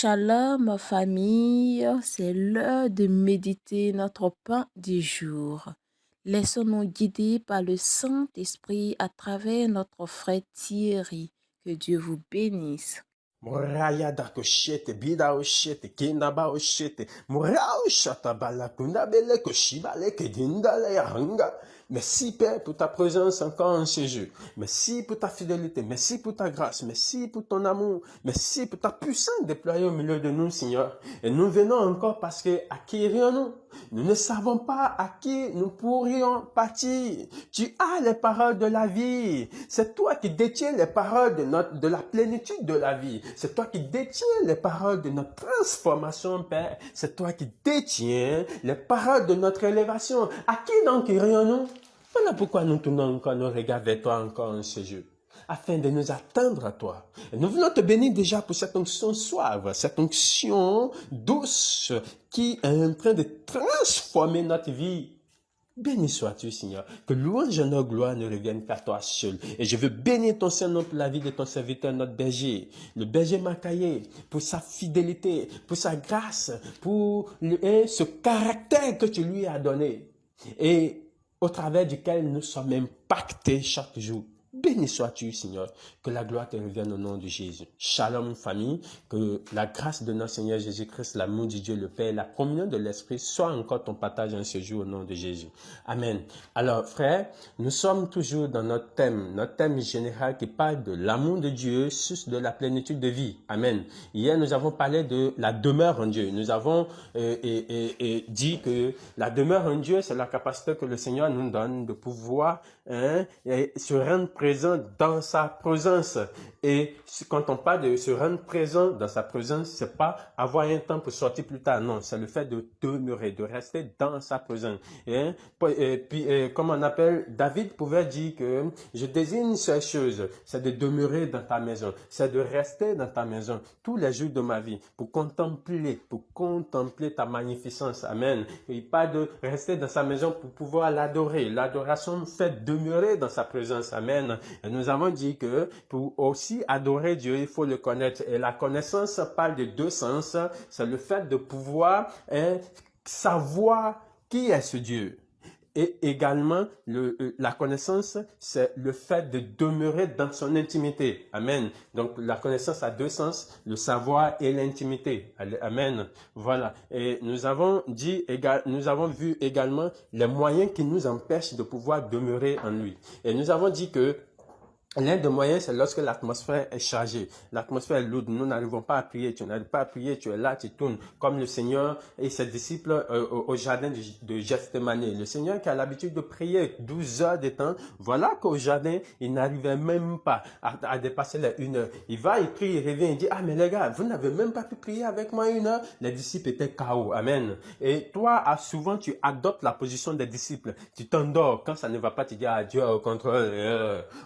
Shalom famille, c'est l'heure de méditer notre pain du jour. Laissons-nous guider par le Saint-Esprit à travers notre frère Thierry. Que Dieu vous bénisse. Muraya da koshete, bida oshete, kinaba oshete, muraya oshata bala kunabele koshibale kedindale hanga. Merci Père pour ta présence encore en ce jour. Merci pour ta fidélité. Merci pour ta grâce. Merci pour ton amour. Merci pour ta puissance déployée au milieu de nous, Seigneur. Et nous venons encore parce que à qui irions-nous? Nous ne savons pas à qui nous pourrions partir. Tu as les paroles de la vie. C'est toi qui détiens les paroles de la plénitude de la vie. C'est toi qui détiens les paroles de notre transformation, Père. C'est toi qui détiens les paroles de notre élévation. À qui donc irions-nous? Voilà pourquoi nous tournons encore nos regards vers toi encore en ce jour, afin de nous attendre à toi. Et nous voulons te bénir déjà pour cette onction suave, cette onction douce qui est en train de transformer notre vie. Béni sois-tu, Seigneur, que louange et honneur, gloire ne reviennent qu'à toi seul. Et je veux bénir ton Saint-Nom pour la vie de ton serviteur, notre berger, le berger Makaye, pour sa fidélité, pour sa grâce, pour ce caractère que tu lui as donné et au travers duquel nous sommes impactés chaque jour. Béni sois-tu, Seigneur, que la gloire te revienne au nom de Jésus. Shalom, famille, que la grâce de notre Seigneur Jésus-Christ, l'amour de Dieu le Père, la communion de l'Esprit soit encore ton partage en ce jour au nom de Jésus. Amen. Alors, frères, nous sommes toujours dans notre thème général qui parle de l'amour de Dieu, source de la plénitude de vie. Amen. Hier, nous avons parlé de la demeure en Dieu. Nous avons dit que la demeure en Dieu, c'est la capacité que le Seigneur nous donne de pouvoir se rendre présent dans sa présence. Et quand on parle de se rendre présent dans sa présence, c'est pas avoir un temps pour sortir plus tard, non, c'est le fait de demeurer, de rester dans sa présence. Et puis, comme on appelle, David pouvait dire que je désigne ces choses, c'est de demeurer dans ta maison, c'est de rester dans ta maison tous les jours de ma vie pour contempler ta magnificence. Amen. Il parle de rester dans sa maison pour pouvoir l'adorer. L'adoration fait demeurer dans sa présence. Amen. Et nous avons dit que pour aussi adorer Dieu, il faut le connaître. Et la connaissance parle de deux sens. C'est le fait de pouvoir savoir qui est ce Dieu. Et également, la connaissance, c'est le fait de demeurer dans son intimité. Amen. Donc, la connaissance a deux sens, le savoir et l'intimité. Amen. Voilà. Et nous avons vu également les moyens qui nous empêchent de pouvoir demeurer en lui. Et nous avons dit que l'un des moyens, c'est lorsque l'atmosphère est chargée. L'atmosphère est lourde. Nous n'arrivons pas à prier. Tu n'arrives pas à prier. Tu es là, tu tournes. Comme le Seigneur et ses disciples au jardin de Gethsémani. Le Seigneur qui a l'habitude de prier 12 heures de temps. Voilà qu'au jardin, il n'arrivait même pas à dépasser les 1 heure. Il va, il prie, il revient, il dit, ah, mais les gars, vous n'avez même pas pu prier avec moi 1 heure. Les disciples étaient KO. Amen. Et toi, souvent, tu adoptes la position des disciples. Tu t'endors. Quand ça ne va pas, tu dis, ah, Dieu est au contrôle.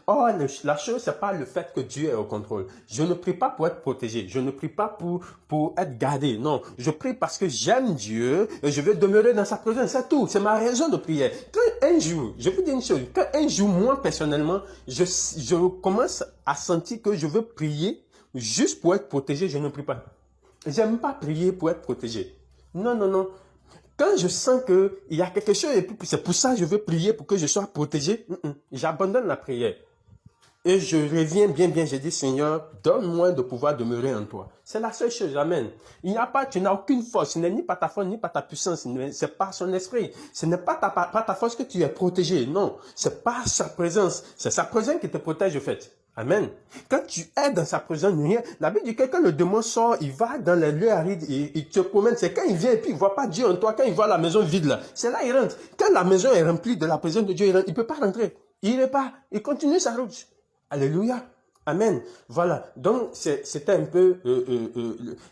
Oh, la chose, c'est pas le fait que Dieu est au contrôle. Je ne prie pas pour être protégé. Je ne prie pas pour être gardé. Non, je prie parce que j'aime Dieu et je veux demeurer dans sa présence. C'est tout. C'est ma raison de prière. Quand un jour, je vous dis une chose, quand un jour, moi, personnellement, je commence à sentir que je veux prier juste pour être protégé, je ne prie pas. J'aime pas prier pour être protégé. Non, non, non. Quand je sens qu'il y a quelque chose et puis c'est pour ça que je veux prier pour que je sois protégé, j'abandonne la prière. Et je reviens bien, je dis, Seigneur, donne-moi de pouvoir demeurer en toi. C'est la seule chose, amen. Tu n'as aucune force, ce n'est ni par ta force, ni par ta puissance, c'est par son esprit. Ce n'est pas ta force que tu es protégé, non. C'est par sa présence. C'est sa présence qui te protège, au fait. Amen. Quand tu es dans sa présence, la Bible dit que quand le démon sort, il va dans les lieux arides, il te promène. C'est quand il vient et puis il voit pas Dieu en toi, quand il voit la maison vide là, c'est là il rentre. Quand la maison est remplie de la présence de Dieu, il peut pas rentrer. Il n'est pas, il continue sa route. Alléluia. Amen. Voilà. Donc, c'était un peu...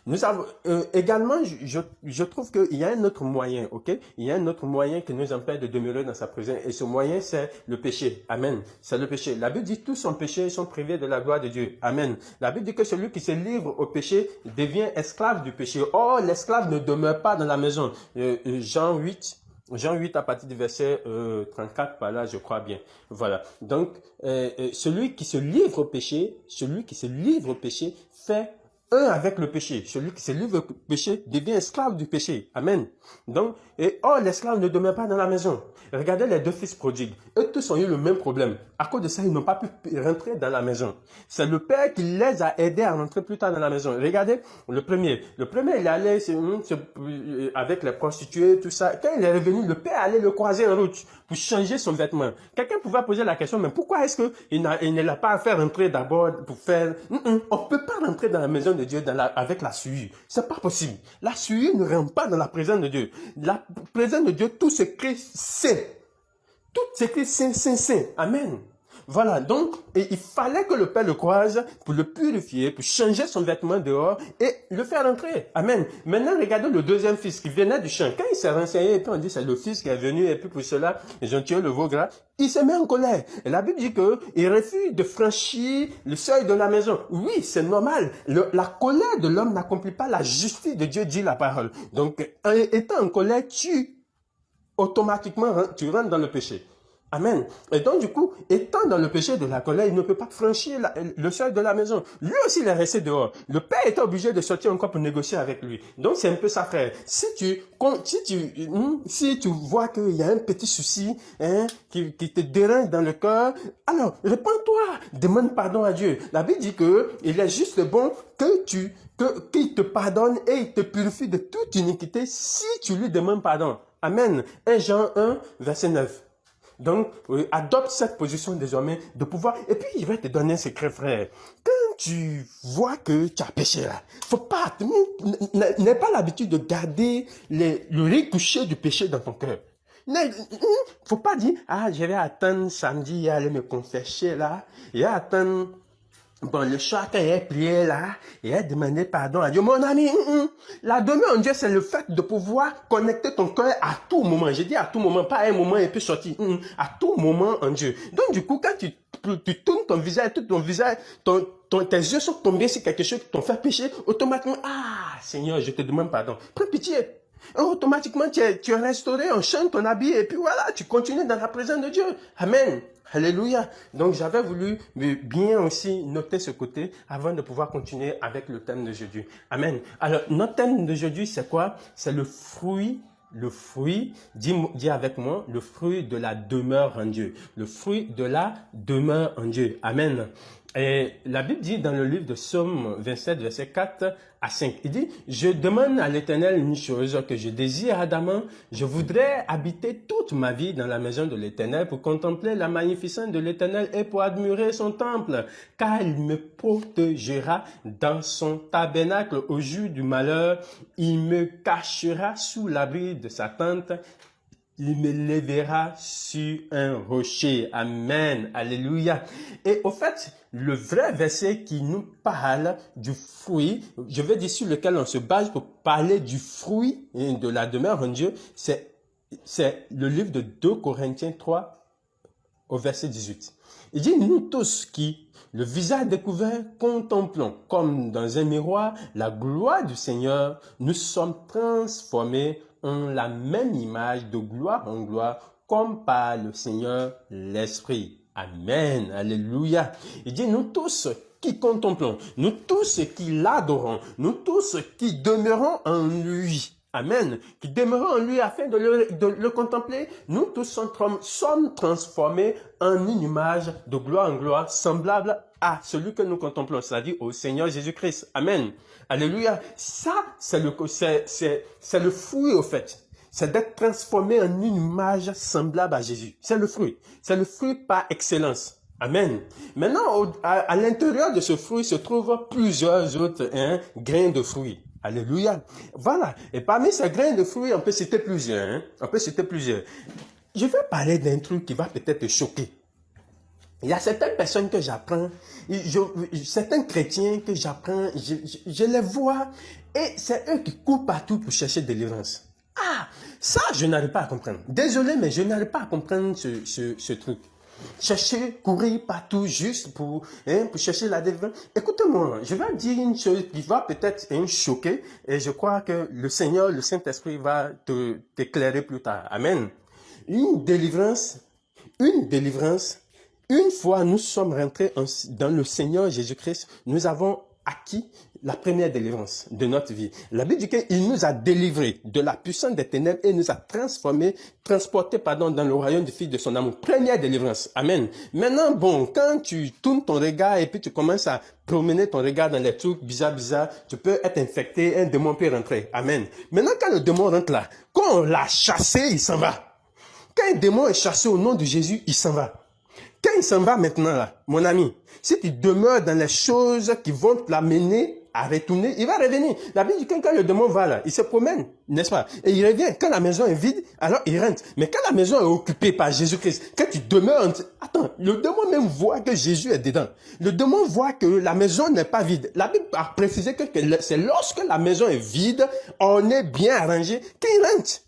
nous avons également, je trouve qu'il y a un autre moyen, ok? Il y a un autre moyen qui nous empêche de demeurer dans sa présence. Et ce moyen, c'est le péché. Amen. C'est le péché. La Bible dit tous sont péchés, sont privés de la gloire de Dieu. Amen. La Bible dit que celui qui se livre au péché devient esclave du péché. Or, l'esclave ne demeure pas dans la maison. Jean 8 à partir du verset 34, par là, je crois bien. Voilà. Donc, celui qui se livre au péché fait un avec le péché. Celui qui se livre au péché devient esclave du péché. Amen. Donc, l'esclave ne demeure pas dans la maison. Regardez les deux fils prodigues. Eux tous ont eu le même problème. À cause de ça, ils n'ont pas pu rentrer dans la maison. C'est le père qui les a aidés à rentrer plus tard dans la maison. Regardez le premier. Le premier, il allait avec les prostituées, tout ça. Quand il est revenu, le père allait le croiser en route pour changer son vêtement. Quelqu'un pouvait poser la question, mais pourquoi est-ce qu'il ne l'a pas fait rentrer d'abord pour faire... On ne peut pas rentrer dans la maison de Dieu avec la souillure. C'est pas possible. La souillure ne rentre pas dans la présence de Dieu. La présence de Dieu, tout s'écrit saint. Tout s'écrit saint, saint, saint. Amen. Voilà, donc, il fallait que le Père le croise pour le purifier, pour changer son vêtement dehors et le faire entrer. Amen. Maintenant, regardez le deuxième fils qui venait du champ. Quand il s'est renseigné, et puis on dit c'est le fils qui est venu, et puis pour cela, ils ont tué le veau gras, il se met en colère. Et la Bible dit qu'il refuse de franchir le seuil de la maison. Oui, c'est normal. La colère de l'homme n'accomplit pas la justice de Dieu, dit la parole. Donc, étant en colère, automatiquement, tu rentres dans le péché. Amen. Et donc, du coup, étant dans le péché de la colère, il ne peut pas franchir le seuil de la maison. Lui aussi, il est resté dehors. Le père était obligé de sortir encore pour négocier avec lui. Donc, c'est un peu ça, frère. Si tu vois qu'il y a un petit souci qui te dérange dans le cœur, alors, répands-toi. Demande pardon à Dieu. La Bible dit qu'il est juste bon qu'il te pardonne et il te purifie de toute iniquité si tu lui demandes pardon. Amen. 1 Jean 1, verset 9. Donc, adopte cette position désormais de pouvoir. Et puis, je vais te donner un secret, frère. Quand tu vois que tu as péché là, faut pas, n'aie pas l'habitude de garder le ricochet du péché dans ton cœur. Faut pas dire, je vais attendre samedi et aller me confesser là, et attendre. Bon, le soir, quand il a prié là, il a demandé pardon à Dieu. Mon ami, la demeure en Dieu, c'est le fait de pouvoir connecter ton cœur à tout moment. J'ai dit à tout moment, pas à un moment et puis sortir. À tout moment en Dieu. Donc, du coup, quand tu tournes ton visage, tout ton visage, tes yeux sont tombés sur quelque chose qui t'ont fait pécher, automatiquement, Seigneur, je te demande pardon. Prends pitié. Et automatiquement, tu es restauré, on chante ton habit et puis voilà, tu continues dans la présence de Dieu. Amen. Alléluia. Donc, j'avais voulu bien aussi noter ce côté avant de pouvoir continuer avec le thème d'aujourd'hui. Amen. Alors, notre thème d'aujourd'hui, c'est quoi? C'est le fruit, dis avec moi, le fruit de la demeure en Dieu. Le fruit de la demeure en Dieu. Amen. Et la Bible dit dans le livre de Psaume 27, verset 4 à 5, il dit, je demande à l'Éternel une chose que je désire ardemment, je voudrais habiter toute ma vie dans la maison de l'Éternel pour contempler la magnificence de l'Éternel et pour admirer son temple, car il me protégera dans son tabernacle au jour du malheur, il me cachera sous l'abri de sa tente, il me lèvera sur un rocher. Amen. Alléluia. Et au fait, le vrai verset qui nous parle du fruit, je vais dire sur lequel on se base pour parler du fruit et de la demeure en Dieu, c'est le livre de 2 Corinthiens 3 au verset 18. Il dit, nous tous qui, le visage découvert, contemplons comme dans un miroir la gloire du Seigneur, nous sommes transformés en la même image de gloire en gloire, comme par le Seigneur l'Esprit. Amen. Alléluia. Il dit, nous tous qui contemplons, nous tous qui l'adorons, nous tous qui demeurons en lui. Amen. Qui demeurons en lui afin de le contempler, nous tous sommes transformés en une image de gloire en gloire, semblable à celui que nous contemplons, c'est-à-dire au Seigneur Jésus-Christ. Amen. Alléluia. Ça, c'est le fruit, au fait. C'est d'être transformé en une image semblable à Jésus. C'est le fruit. C'est le fruit par excellence. Amen. Maintenant, à l'intérieur de ce fruit se trouvent plusieurs autres grains de fruits. Alléluia. Voilà. Et parmi ces grains de fruits, on peut citer plusieurs. On peut citer plusieurs. Je vais parler d'un truc qui va peut-être te choquer. Il y a certaines personnes que j'apprends, certains chrétiens que j'apprends, je les vois et c'est eux qui courent partout pour chercher délivrance. Ça, je n'arrive pas à comprendre. Désolé, mais je n'arrive pas à comprendre ce truc. Chercher, courir partout juste pour chercher la délivrance. Écoutez-moi, je vais dire une chose qui va peut-être choquer et je crois que le Seigneur, le Saint-Esprit va t'éclairer plus tard. Amen. Une délivrance, une fois nous sommes rentrés dans le Seigneur Jésus-Christ, nous avons acquis la première délivrance de notre vie. La Bible dit qu'il nous a délivrés de la puissance des ténèbres et nous a transportés dans le royaume du Fils de son amour. Première délivrance. Amen. Maintenant, bon, quand tu tournes ton regard et puis tu commences à promener ton regard dans les trucs bizarres, tu peux être infecté, un démon peut rentrer. Amen. Maintenant, quand le démon rentre là, quand on l'a chassé, il s'en va. Quand un démon est chassé au nom de Jésus, il s'en va. Quand il s'en va maintenant là, mon ami, si tu demeures dans les choses qui vont l'amener à retourner, il va revenir. La Bible dit que quand le démon va là, il se promène, n'est-ce pas? Et il revient. Quand la maison est vide, alors il rentre. Mais quand la maison est occupée par Jésus-Christ, quand tu demeures, attends, le démon même voit que Jésus est dedans. Le démon voit que la maison n'est pas vide. La Bible a précisé que c'est lorsque la maison est vide, on est bien arrangé, qu'il rentre.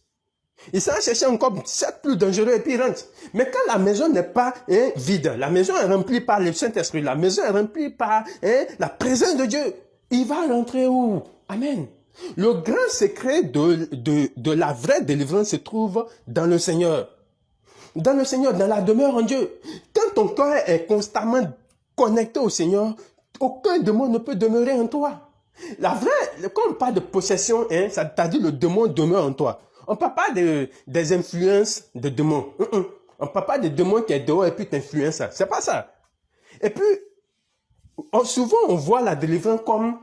Il s'en chercher encore 7 plus dangereux et puis il rentre. Mais quand la maison n'est pas vide, la maison est remplie par le Saint-Esprit, la maison est remplie par la présence de Dieu, il va rentrer où? Amen. Le grand secret de la vraie délivrance se trouve dans le Seigneur. Dans le Seigneur, dans la demeure en Dieu. Quand ton cœur est constamment connecté au Seigneur, aucun démon ne peut demeurer en toi. La vraie, quand on parle de possession, ça t'a dit le démon demeure en toi. On ne parle pas des influences de démons. On ne parle pas des démons qui est dehors et puis t'influence. C'est pas ça. Et puis, souvent on voit la délivrance comme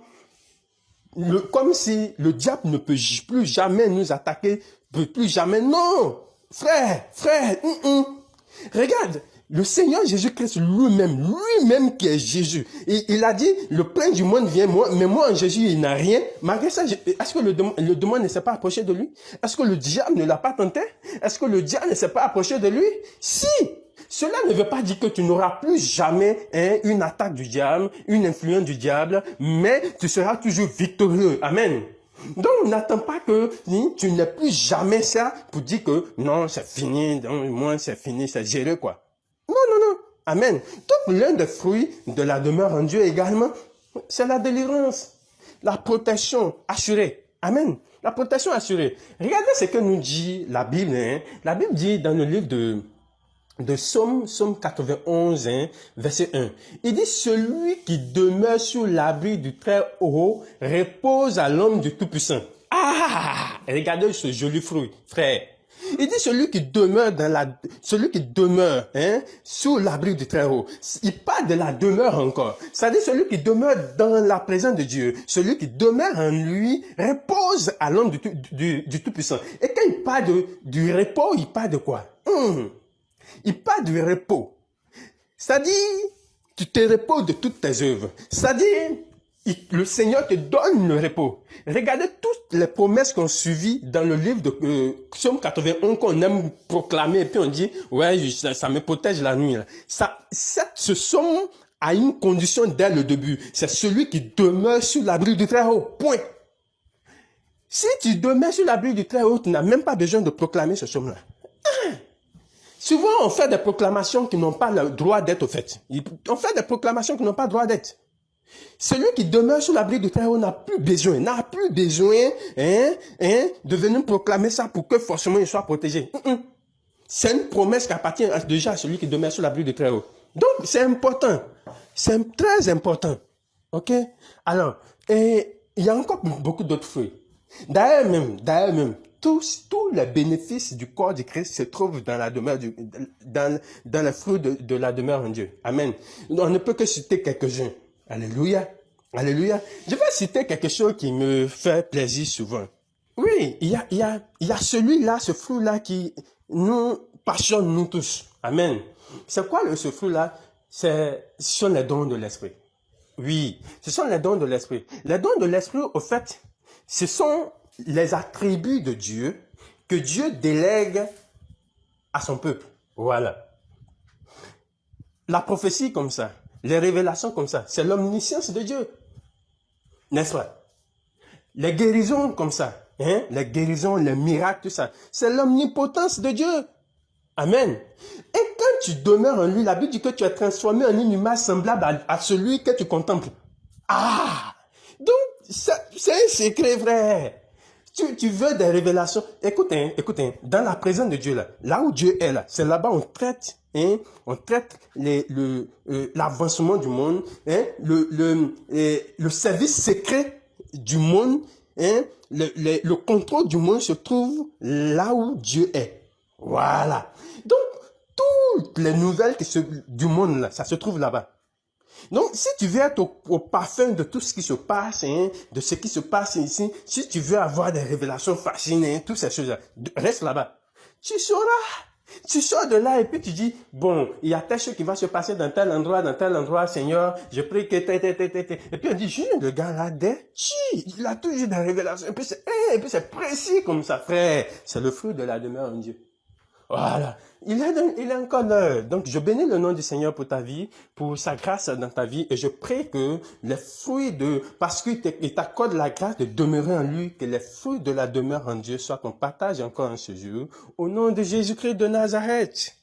si le diable ne peut plus jamais nous attaquer, peut plus jamais. Non, frère, regarde. Le Seigneur Jésus-Christ lui-même qui est Jésus, il a dit, le prince du monde vient, mais moi en Jésus, il n'a rien. Malgré ça, est-ce que le démon ne s'est pas approché de lui? Est-ce que le diable ne l'a pas tenté? Est-ce que le diable ne s'est pas approché de lui? Si! Cela ne veut pas dire que tu n'auras plus jamais une attaque du diable, une influence du diable, mais tu seras toujours victorieux. Amen. Donc, n'attends pas que tu n'aies plus jamais ça pour dire que non, c'est fini, donc, moi c'est fini, c'est géré quoi. Non. Amen. Donc, l'un des fruits de la demeure en Dieu également, c'est la délivrance, la protection assurée. Amen. La protection assurée. Regardez ce que nous dit la Bible. La Bible dit dans le livre de Psaume 91, verset 1. Il dit, celui qui demeure sous l'abri du Très-Haut repose à l'ombre du Tout-Puissant. Ah! Regardez ce joli fruit, frère. Il dit celui qui demeure sous l'abri du Très-Haut. Il parle de la demeure encore. Ça dit celui qui demeure dans la présence de Dieu. Celui qui demeure en lui repose à l'ombre du Tout-Puissant. Et quand il parle du repos, il parle de quoi? Il parle du repos. C'est-à-dire, tu te reposes de toutes tes œuvres. C'est-à-dire, le Seigneur te donne le repos. Regardez toutes les promesses qu'on suivi dans le livre de Psaume 81 qu'on aime proclamer et puis on dit, ouais, ça me protège la nuit. Ce psaume a une condition dès le début. C'est celui qui demeure sous l'abri du Très-Haut. Point. Si tu demeures sous l'abri du Très-Haut, tu n'as même pas besoin de proclamer ce psaume-là. Souvent, on fait des proclamations qui n'ont pas le droit d'être faites. On fait des proclamations qui n'ont pas le droit d'être. Celui qui demeure sous l'abri du Très-Haut n'a plus besoin de venir proclamer ça pour que forcément il soit protégé. C'est une promesse qui appartient déjà à celui qui demeure sous l'abri du Très-Haut. Donc, c'est important. C'est très important. OK? Alors, il y a encore beaucoup d'autres fruits. D'ailleurs même, tous les bénéfices du corps du Christ se trouvent dans la demeure dans le fruit de la demeure en Dieu. Amen. On ne peut que citer quelques-uns. Alléluia. Alléluia. Je vais citer quelque chose qui me fait plaisir souvent. Oui, il y a celui-là, ce fruit-là qui nous passionne, nous tous. Amen. C'est quoi ce fruit-là? Ce sont les dons de l'esprit. Oui, ce sont les dons de l'esprit. Les dons de l'esprit, au fait, ce sont les attributs de Dieu que Dieu délègue à son peuple. Voilà. La prophétie comme ça, les révélations comme ça, c'est l'omniscience de Dieu. N'est-ce pas? Les guérisons comme ça, les guérisons, les miracles, tout ça, c'est l'omnipotence de Dieu. Amen. Et quand tu demeures en lui, la Bible dit que tu es transformé en une image semblable à celui que tu contemples. Ah! Donc, c'est un secret, frère. Tu veux des révélations. Écoute, dans la présence de Dieu, là où Dieu est là, c'est là-bas on traite hein, on traite l'avancement du monde, hein, le service secret du monde, hein, le contrôle du monde se trouve là où Dieu est. Voilà. Donc, toutes les nouvelles du monde, là, ça se trouve là-bas. Donc, si tu veux être au parfum de tout ce qui se passe, hein, de ce qui se passe ici, si tu veux avoir des révélations fascinantes, toutes ces choses-là, reste là-bas. Tu sauras. Tu sors de là et puis tu dis, bon, il y a telle chose qui va se passer dans tel endroit, Seigneur, je prie que Et puis on dit, le gars là, il a toujours des révélations. Et puis c'est précis comme ça, frère. C'est le fruit de la demeure en Dieu. Voilà. Il est encore l'heure. Donc, je bénis le nom du Seigneur pour ta vie, pour sa grâce dans ta vie, et je prie que les fruits parce qu'il t'accorde la grâce de demeurer en lui, que les fruits de la demeure en Dieu soient ton partage encore en ce jour, au nom de Jésus-Christ de Nazareth.